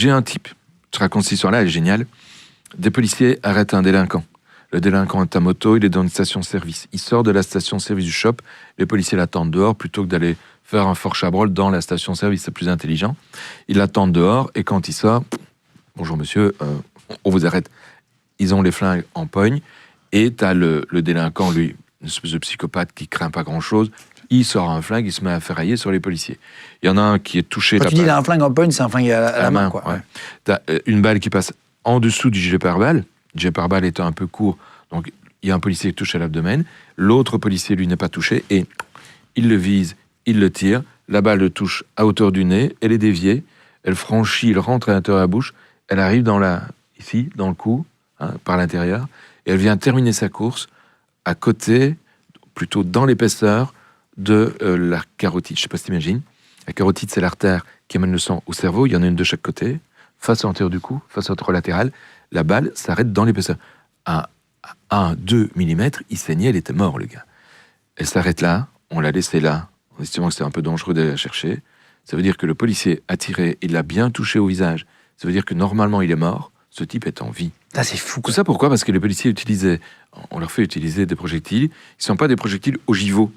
J'ai un type, je raconte cette histoire-là, elle est géniale. Des policiers arrêtent un délinquant. Le délinquant est à moto, il est dans une station-service. Il sort de la station-service du shop, les policiers l'attendent dehors plutôt que d'aller faire un fort chabrol dans la station-service, c'est plus intelligent. Ils l'attendent dehors et quand il sort, bonjour monsieur, on vous arrête. Ils ont les flingues en pogne et t'as le délinquant, lui, une espèce de psychopathe qui craint pas grand-chose. Il sort un flingue, il se met à ferrailler sur les policiers. Il y en a un qui est touché. Quand tu dis il a un flingue en pogne, c'est un flingue à la main, quoi. Ouais. T'as une balle qui passe en dessous du gilet pare-balles. Le gilet pare-balles étant un peu court, donc il y a un policier qui touche à l'abdomen. L'autre policier, lui, n'est pas touché et il le vise, il le tire. La balle le touche à hauteur du nez, elle est déviée, elle franchit, il rentre à l'intérieur de la bouche, elle arrive ici, dans le cou, par l'intérieur, et elle vient terminer sa course à côté, plutôt dans l'épaisseur de la carotide. Je ne sais pas si tu imagines. La carotide, c'est l'artère qui amène le sang au cerveau. Il y en a une de chaque côté, face à l'antérieur du cou, face à latérale. La balle s'arrête dans l'épaisseur. À 1-2 mm, il saignait, il était mort, le gars. Elle s'arrête là, on l'a laissé là, en estimant que c'était un peu dangereux d'aller la chercher. Ça veut dire que le policier a tiré, il l'a bien touché au visage. Ça veut dire que normalement, il est mort. Ce type est en vie. Ça, c'est fou. Tout ça pourquoi ? Parce que les policiers on leur fait utiliser des projectiles. Ils ne sont pas des projectiles ogiveaux.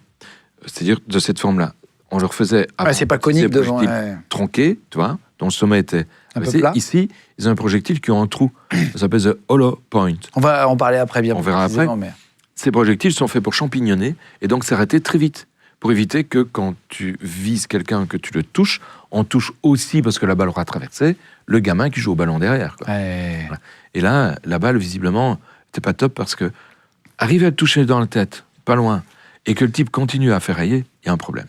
C'est-à-dire de cette forme-là. On leur faisait... c'est pas conique devant. Tronqués, tu vois, dont le sommet était... Un peu plat. Ici, ils ont un projectile qui a un trou. Ça s'appelle the hollow point. On va en parler après, bien. On verra après. Mais... Ces projectiles sont faits pour champignonner et donc s'arrêter très vite. Pour éviter que quand tu vises quelqu'un, que tu le touches, on touche aussi, parce que la balle aura traversé, le gamin qui joue au ballon derrière. Quoi. Voilà. Et là, la balle, visiblement, n'était pas top parce que arriver à le toucher dans la tête, pas loin, et que le type continue à ferrailler, il y a un problème.